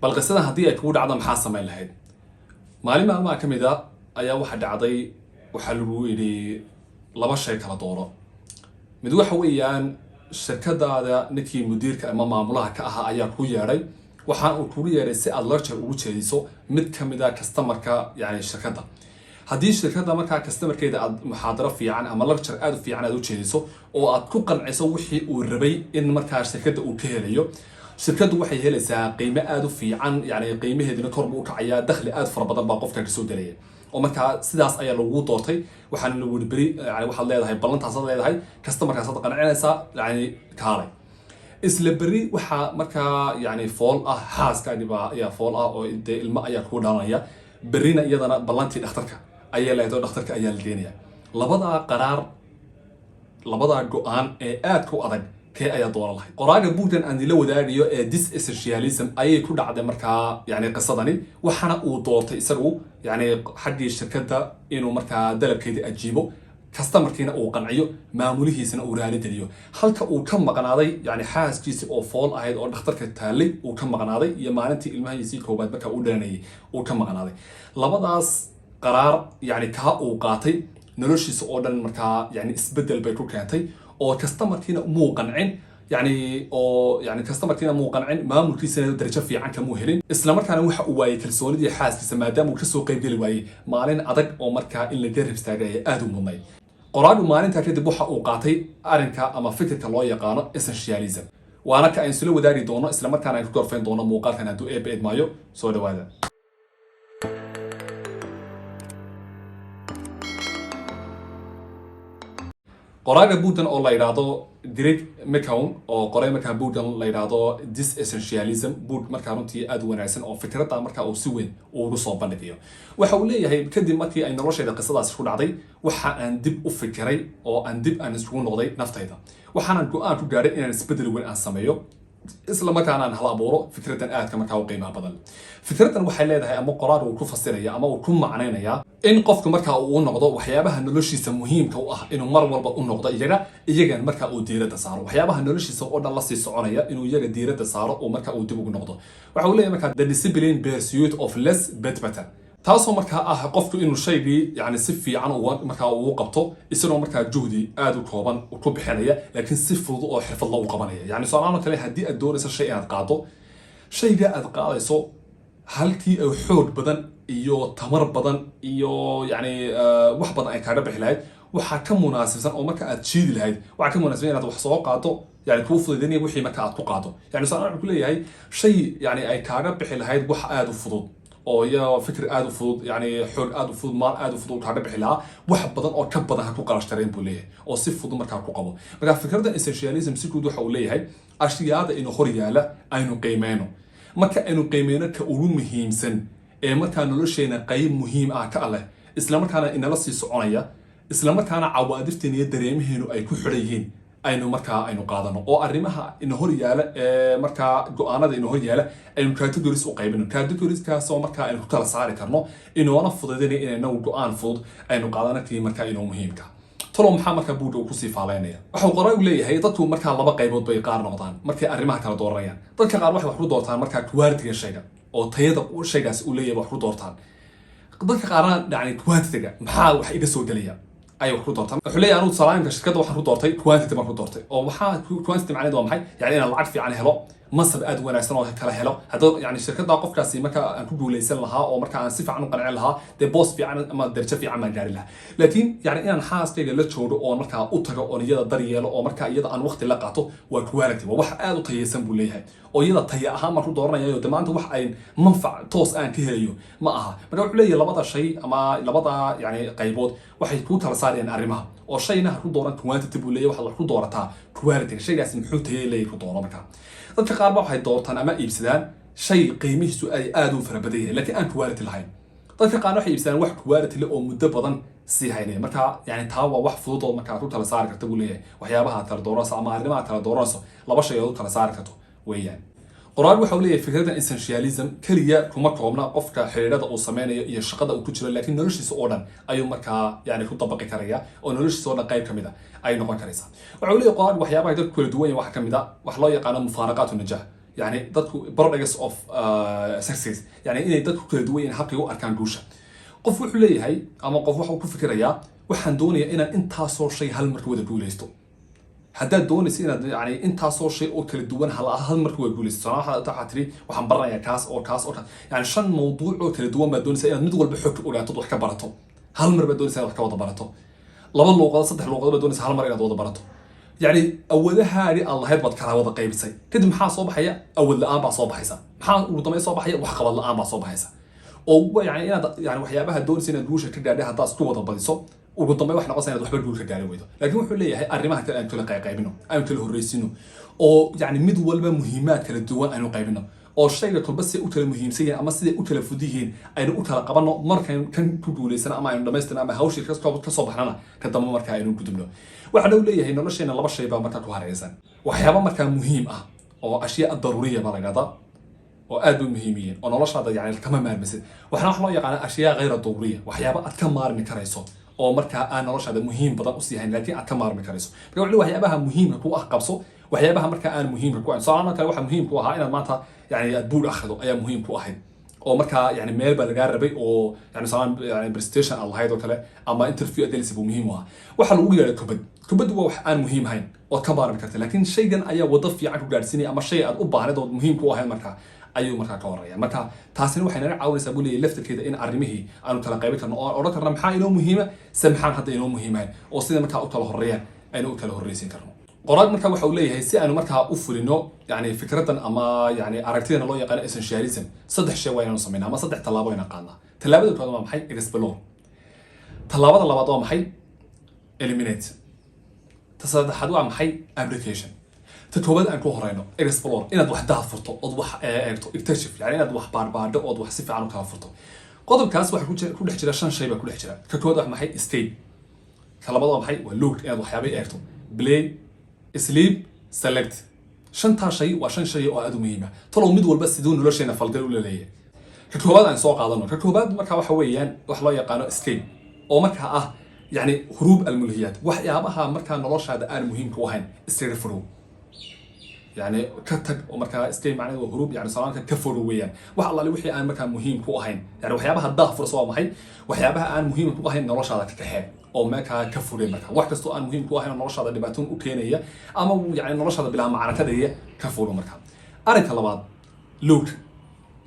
bal qisadan haddii ay kugu dhacdo maxaa samayn lahayd? maalin maalmaha ka mid a ayaa waxa dhacday, waxaa lagu yidhi laba shay kala dooro. mid waxa weeyaan shirkadaada ninkii mudiirka ama maamulaha ka ahaa ayaa ku yeedhay, waxaan uu kugu yeedhay si aad lecture ugu jeediso mid ka mid a customerka yani shirkadda. haddii shirkadda markaa customerkeeda aad muxaadaro fiican ama lecture aad u fiican aad u jeediso oo aad ku qanciso wixii uu rabay in markaa shirkadda uu ka helayo, shirkaddu waxay helaysaa qiime aad u fiican, yani qiimaheedina kor buu u kacayaa, dakhli aad fara badan baa qofka kasoo gelaya. oo markaa sidaas ayaa lagu doortay, waxaana lagu yidhi beri yani waxaad leedahay ballantaasaad leedahay, customerkaasaad qancinaysaa yani kaalay. isla beri waxaa markaa yani fool ah, xaaskaaniba ayaa fool ah oo dee ilmo ayaa kuu dhalanaya, berina iyadana ballantii dhakhtarka ayaa leedahay, dhakhtarka ayaa la geenaya. labadaa go-aan ee aadka u adag kee ayaa dooran lahay? qoraaga buugdan aan idinla wadaagayo ee This-Essentialism ayay ku dhacday markaa yani qisadani, waxaana uu doortay isagu yani xaggii shirkadda inuu markaa dalabkeedii ajiibo, customerkiina uu qanciyo, maamulihiisana uu raali geliyo, halka uu ka maqnaaday yani xaaskiisi oo fool ahayd oo dhakhtarka taallay uu ka maqnaaday, iyo maalintii ilmahiisii koobaad markaa uu dhalanayay uu ka maqnaaday. labadaas qaraar yani kaa uu qaatay noloshiisa oo dhan markaa yani isbedel bay ku keentay, oo customerkiina muu qancin, customerkiina muu qancin, maamulkiisana darajo fiican kamuu helin, isla markaana waxa uu waayay kalsoonidii xaaskiisa maadaama uu kasoo qaybgeli waayey maalin adag oo markaa in la garab istaagaya aad u mudnay. qoraagu maalintaa kadib waxa uu qaatay arrinka ama fikirka loo yaqaano essentialism, waana ka aynu isla wadaagi doono, isla markaana aynu ku gorfayn doono muuqaalkan hadduu eebba idmaayo. soo dhawaada. qoraaga buugdan oo la yidhaahdo Greg McKeown oo qoray markaa buugdan la yidhaahdo This-Essentialism, buug markaa runtii aad u wanaagsan oo fikradda markaa uu si weyn ugu soo bandhigayo. waxa uu leeyahay kadib markii ay noloshayda qisadaasi ku dhacday, waxa aan dib u fikiray oo aan dib isugu noqday naftayda, waxaanan go-aan ku gaadhay inaan isbedel weyn aan sameeyo, isla markaana aan hal abuuro fikraddan aadka markaa u qiimaha badan. fikraddan waxay leedahay ama qoraal uu ku fasiraya ama uu ku macnaynaya in qofku markaa uu noqdo waxyaabaha noloshiisa muhiimka u ah inuu mar walba u noqdo iyagan markaa uu diiradda saaro, waxyaabaha noloshiisa oo dhan la sii soconaya inuu iyaga diiradda saaro oo markaa uu dib ugu noqdo. waxa uu leeyahay markaa the discipline pursuit of less but better, taasoo markaa ah qofku inuu shaygii yani si fiican markaa uu qabto, isagoo markaa juhdi aad u kooban ku bixinaya, laakiin si fudud oo xirfad loo qabanaya. yani soomaalno kale haddii aad doonayso shay inaad qaado, shayga aad qaadayso halkii ay xoog badan iyo tamar badan iyo yani wax badan ay kaaga bixi lahayd, waxaa ka munaasibsan oo marka aad jiidi lahayd waxaa ka munaasibsan inaad wax soo qaado, yani kuu fududaynaya wixii marka aad ku qaado. yani soomaalno wuxuu leeyahay shay yani ay kaaga bixi lahayd wax aad u fudud oo iyo fikir aad u fudud, yani xoog aad u fudud, maal aad u fudud kaaga bixi lahaa, wax badan oo ka badan ha ku qarashtareen buu leeyahay oo si fudud markaa ku qabo. marka fikradda essentialism si guud waxa uu leeyahay ashyaada inuu hor yaala aynu qiimeyno, marka aynu qiimeyno ka ugu muhiimsan ee markaa nolosheena qayb muhiim ah ka leh, isla markaana inala sii soconaya, isla markaana cawaadifteena iyo dareemaheenu ay ku xidhan yihiin, aynu qaadano oo arrimaha ina hor yaala ee markaa go-aanada ina hor yaala aynu categories u qaybino, categorieskaasoo markaa aynu ku kala saari karno, inoona fududaynaya inaynagu go-aan fudud aynu qaadano kii markaa inoo muhiimka. talo maxaa markaa buugga uu kusii faaleynaya? waxuu qoraagu leeyahay dadku markaa laba qaybood bay qaar noqdaan markay arrimaha kala dooranayaan. dadka qaar waxay wax ku doortaan markaa quality-ga shayga oo tayada shaygaasi uu leeyahay wax ku doortaan. dadka qaarna yani quantity-ga maxaa wax iga soo gelaya ay wax ku doortaan. wuxuu leeyahay anigu salaamka shirkadda waxaan ku doortay quantity baan ku doortay, oo waxaa quantity macnaheedu waa maxay? yani inaan lacag fiican helo, masab aad wanaagsan oo kala helo, haddii yani shirkadda qofkaasi marka aan ku guuleysan lahaa oo marka aan si fiican u qancin lahaa, dee boos fiican ama darajo fiican baan gaari lahaa. laakiin yani inaan xaaskayga la joogo oo markaa u tago oo iyada daryeelo oo markaa iyada aan waqti la qaato waa quality, waa wax aad u tayeysan buu leeyahay, oo iyada taya ahaan baan ku dooranayo, dee maanta wax ay manfac toos aan ka helayo ma aha. marka wuxuu leeyahay labada shay ama labada yani qaybood waxay ku kala saarayaan arrimaha, oo shayna ha ku dooran quantity buu leeyahay, waxaad wax ku doorataa quality, shaygaasi muxuu tayay leeyahay ku dooro. markaa dadka qaar ba waxay doortaan ama iibsadaan shay qiimihiisu ay aad u fara badan yahay laakiin aan quality lahayn. dadka qaar waxay iibsadaan wax quality leh oo muddo badan sii haynaya. marka yani taa waa wax fudud oo markaa ku kala saari karta buu leeyahay waxyaabaha kala dooranayso ama arrimaha kala dooranayso, laba shay oo kala saari karto weeyaan. qoraal waxa uu leeyahay fikraddan essentialism kaliya kuma koobna qofka xiriirada uu sameynayo iyo shaqada uu ku jiro, laakiin noloshiisa oo dhan ayuu markaa yani ku dabaqi karaya oo noloshiisa oo dhan qayb ka mid ah ay noqon karaysaa. waxa uu leeyahay qoraal waxyaabaha dadku kala duwan yahay waxa ka mid ah wax loo yaqaano mufaaraqaatu najah, يعني dadku paradox of success يعني inay dadku kala duwan yihiin habkay u arkaan guusha qof wuxuu leeyahay ama qof waxa uu ku fikirayaa waxaan doonayaa inaan intaasoo shay hal mar wada guuleysto haddaad doonaysa inaad yani intaasoo shay oo kala duwan hal mar wada guuleysto waxaa tiri waxaan baranayaa kaas oo kaas yani 5 mawduuc oo kala duwan baad doonaysaa inaad mid walba xog ogaato wax ka barato hal mar baad doonaysaa inaad wax ka wada barato laba luuqad saddex luuqad baad doonaysaa hal mar inaad wada barato يعني أولها الله هيبط كلا وضع قيب سي كده محا صوب حيا أول الآن بعصوب حيسا محا وضمي صوب حيا وحقب الآن بعصوب حيسا أو يعني أنا يعني وحيابها الدول سنة دوشة كده عليها تاس قوة بديسو وضمي وإحنا قصنا يروح بدول كده عليه ويده لكن وحولي هي أرمها كلا أنتوا قيبينه أنتوا الرئيسينه أو يعني مدول مهمات كلا الدول أنو قيبينه oo shayga kolba si u kala muhiimsan yahay ama sidii u kala fudihiin aynu u kala qabano markaan kan ku guuleysana ama aynu dhameystirna ama hawshii ka soo baxnana ka dambe markaa aynu gudubno waxa uu leeyahay nolosheena laba shay baa markaa ku hareeraysan waxyaabo markaa muhiim ah oo ashyaa daruuriya baa la yiraahdaa oo aad u muhiimiyeen oo noloshaada yani kama maarmisid waxna wax loo yaqaan ashyaa ghayr daruuriya waxyaabo aad ka maarmi karayso oo markaa aan noloshaada muhiim badan u siihayn laakiin aad ka maarmi karayso marka wuxuu waxyaabaha muhiimka ku ah qabso waxyaabaha markaa aan muhiimka ku ahayn salaana kale waxa muhiim ku ahaa inaad maanta يعني أدبول أخذه أيام مهم كواحد أو مركا يعني ميل بالجاربي أو يعني صار يعني برستيشن الله هيدا وكله أما انترفيو أدلسي بمهمها وحلو ويا كبد هو أنا مهم هين وكبار بكرت لكن شيء جن أيه وظف في عقب جالسيني أما شيء أبى هذا مهم كواحد مركا أيوه مركا كورة يعني مركا تحسين وحنا عاون يسبوا لي لفت كده إن أرميه أنا تلاقي بك إنه أوراق الرمحة إنه مهمة سمحان حتى إنه مهمة أو سيدا مركا أكله الريا إنه أكله الرئيسين كرنو قرار مركا waxa uu leeyahay si aanu markaa u fulino yani fikradan ama yani aragtidana loo yaqaan essentialism saddex shay waa inaan sameeynaa ama saddex talaabo inaan qaadnaa talaabada koowaad waa maxay explore talaabada labaad waa maxay eliminate tasaddexaad waa maxay application ta koowaad aan ku horeyno explore inaad wax daad furto oo wax eegto ikhtashif yani inaad wax baarbaadho oo wax si fiican u kala furto qodobkaas waxa ku dhex jira shan shay baa ku dhex jira ka koowaad waa maxay state ka labaad waa maxay waa look inaad waxyaabo eegto play sleep select shantaa shay waa shan shay oo aad u muhiim ah talow mid walba sidoo nolosheena falgal u leeyahay ka koobaad aan soo qaadano ka koobaad marka waxa weeyaan wax loo yaqaan escape oo marka ah yani hurub almulhiyat waxyaabaha marka noloshaada aan muhiim ku ahayn iska furo يعني كتب ومركا استي معناه هروب يعني صراحة كفروا ويان وحلا اللي وحي أنا مركا مهم كوهين يعني وحيابها الضعف فرصوا محي وحيابها أنا مهم كوهين نرش على كتحاب أو مركا كفروا مركا واحد استو أنا مهم كوهين نرش على دباتون أوكينية أما يعني نرش على بلا معركة كده هي كفروا مركا أريك على بعض لوك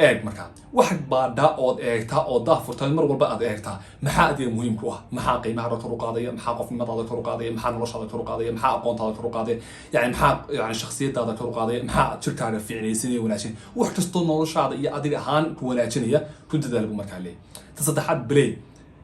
eeg markaa wax baadha ood eegtaa oo daafurtay mar walba aad eegtaa maxaa adiga muhiim ku ah maxaa qiimaha kor u qaadaya maxaa qofnimadaada kor u qaadaya maxaa noloshaada kor u qaadaya maxaa aqoontaada kor u qaadaya yani maxaa yani shakhsiyadaada kor u qaadaya maxaa jirkaaga fiicnaysiinaya wanaagsan wax kastoo noloshaada iyo adiga ahaan ku wanaajinaya ku dadaal markaa leeyahay ta saddexaad play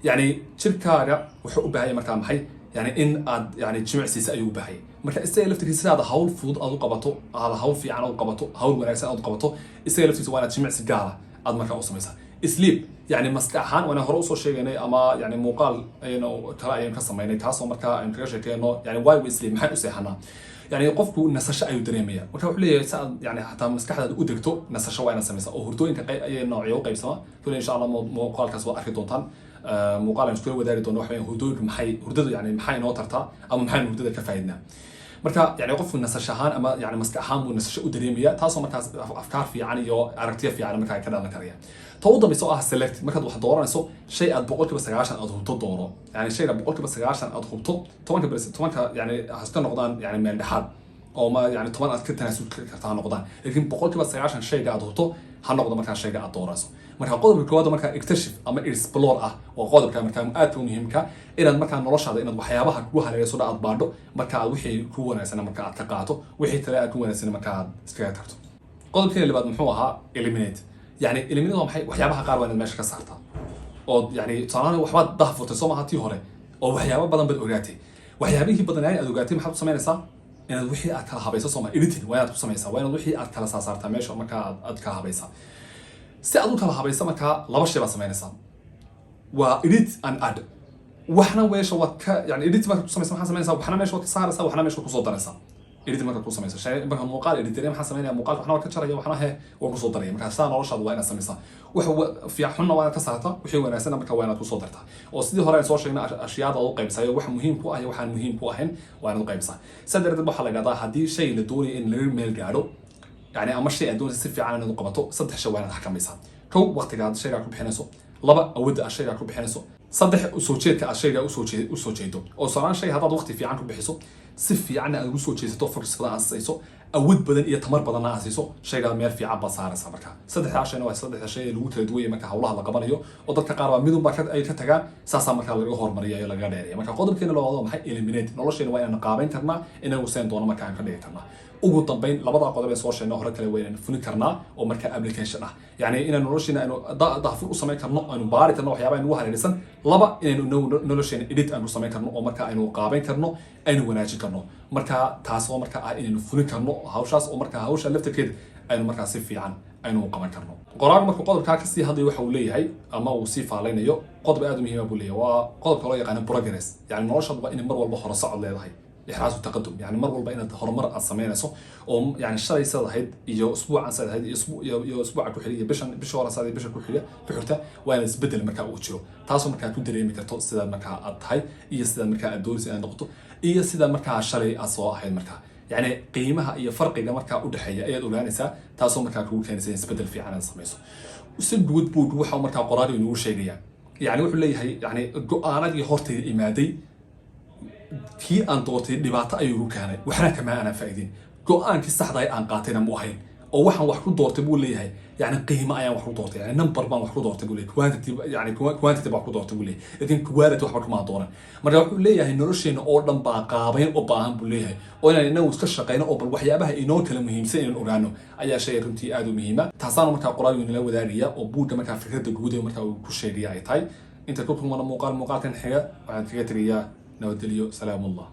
yani jirkaaga wuxuu u baahan yahay markaa maxay يعني إن أد يعني جمع سياسة أيوب بحي مركا استيلف تكسر هذا هول فود أدو قبطه هذا هول في عنا أدو قبطه هول ونعكس أدو قبطه استيلف تكسر وانا جمع سجارة أد مركا أوصل مثلا إسليب يعني مسكحان وانا هروسو شيء يعني أما يعني مقال إنه ترى أيام كسر يعني كاسو مركا إن كرشة كأنه يعني واي وإسليب محل أسيحنا يعني قفكو نسش أيو دريمية وكان لي يعني حتى مسكحة أدركتو نسش وانا سميسا أو هردو إنك أي نوعية وقيب سما تقول إن شاء الله مقال كسر أركيدونتان مقال مشكلة وداري دون واحد هردوك محي هردو يعني محي نوترتا أو محي هردو كفايدنا مركا يعني قف النسشهان أما يعني مسكحان والنسش أدريمية تاسو مركا أفكار في يعني يو عرفتيه في يعني مركا كذا نكريه توضب بسوء سيلكت مركا واحد دورة نسو شيء بقولك بس عشان أضغط دوره يعني شيء بقولك بس عشان أضغطه طبعا يعني هستنى نقدان يعني من الحال أو ما يعني طبعا أذكر تناسل كرتان نقدان لكن بقولك بس عشان شيء قاعد أضغطه هنقدر مركا شيء قاعد دوره marka qodobka koowaad marka اكتشف ama explore ah oo qodobka marka aad u muhiimka inaad marka noloshaada inaad waxyaabaha ku hareerayso aad baadho marka aad wixii ku wanaagsan marka aad ka qaato wixii kale aad ku wanaagsan marka aad iska tagto qodobka labaad muxuu ahaa eliminate yani eliminate waa maxay waxyaabaha qaar waa inaad meesha ka saartaa oo yani salaana waxba daafurtay soo maaha tii hore oo waxyaabo badan bad ogaatay waxyaabihii badan aad ogaatay maxaad sameynaysaa inaad wixii aad kala habayso soo ma editing waa inaad ku sameeysaa waa inaad wixii aad kala saartaa meesha marka aad ka habaysaa si aad u kala habayso marka laba shay baa sameynaysaa waa edit and add waxna weesha wad ka yani edit marka ku sameeysaa maxaa sameynaysaa waxna meesha wad ka saaraysaa waxna meesha ku soo daraysaa edit marka ku sameeysaa shay marka muuqaal edit maxaa sameynaya muuqaal waxna wad ka jaraya waxna he waa ku soo daraya marka saa noloshaada waa inaad sameeysaa wax fiicanna waa inaad ka saartaa wixii wanaagsan marka waa inaad ku soo dartaa oo sidii hore aan soo sheegnay ashyaada u qaybsayo wax muhiim ku ah iyo waxaan muhiim ku ahayn waa inaad u qaybsaa saddex waxa la yiraahdaa hadii shay la doonayo in laga meel gaaro يعني أما شيء أدون سيف عن إنه قبته صدق شوال حكم يسان كو وقت قاعد الشيء راكب بحنسه لبا أود الشيء راكب بحنسه صدق أسوتشيت كالشيء أسوتشيتو أو صار شيء هذا وقت في عنكم بحسه سيف يعني أسوتشيت توفر صفر أسيسه أود بدن إيه تمر بدن أسيسه شيء قال مير في عبا صار سمركها صدق عشان هو صدق شيء الوتر دوية مكان حولها لقبانيو وضد كقارب ميدون باكت أي كتجا ساسا مكان اللي هو مريا يلا قادرية مكان قدر كنا لو وضع محي إليمينيت نلاش إنه وين نقابين ترنا إنه وسين دونا مكان كده ترنا ugu dambeyn labada qodob ee soo sheegnay hore kale weyn funi karnaa oo marka application ah yani inaan nolosheena aynu daafur u sameyn karno aynu baari karno waxyaabaha aynu hareeraysan laba inaynu nolosheena edit aynu sameyn karno oo marka aynu qaabayn karno aynu wanaajin karno marka taas oo marka ah inaynu funi karno hawshaas oo marka hawsha lafteed aynu marka si fiican aynu qaban karno qoraalka marka qodobka ka sii hadlay waxa uu leeyahay ama uu si faaleynayo qodob aad u muhiim ah buu leeyahay waa qodobka loo yaqaan progress yani noloshaada in mar walba hore socod leedahay إحراز التقدم يعني مرة والله إن هرمر الصمينا سو أو يعني الشيء صار هيد يجو أسبوع عن صار هيد أسبوع كحولية بشهر صار بشهر كحولية بحرته وأنا بدل المكان وتشرو تاسو مكان كنت دري مكان توصل المكان الطهي يصير المكان الدول يصير نقطة يصير المكان الشري أصوا هاي المكان يعني قيمها هي فرق إذا مكان ودحية أي دولانسة تاسو مكان كل كان يصير بدل في عنا الصميسو وسد بود وحى مكان قراري إنه شيء يعني وحلي هي يعني أنا دي هرتي إمادي كي أن توتي دبعت أيوه كانت وإحنا كمان أنا فايدين قان كيستحضر أن قاتنا موهين أو واحد وحده دور تقول لي هاي يعني قيمة أيام وحده دور يعني نمبر ما وحده دور تقول لي كوانتي يعني كوانتي تبع وحده دور تقول لي لكن كواليتي وحده ما دورنا مرة يقول لي هاي نرشين أوردن باقابين أو باهم بقول لي هاي وأنا إنه وسكشقينا أو بالوحياة بها إنه كلام مهم سين الأورانو أي شيء رنتي أدو مهمة تحصلنا مكان قرار من الأول ذارية أو بود مكان فكرة الجودة ومكان كل شيء رياي تاي أنت كنت من مقال كان حاجة وعن فكرة رياء نودليو سلام الله.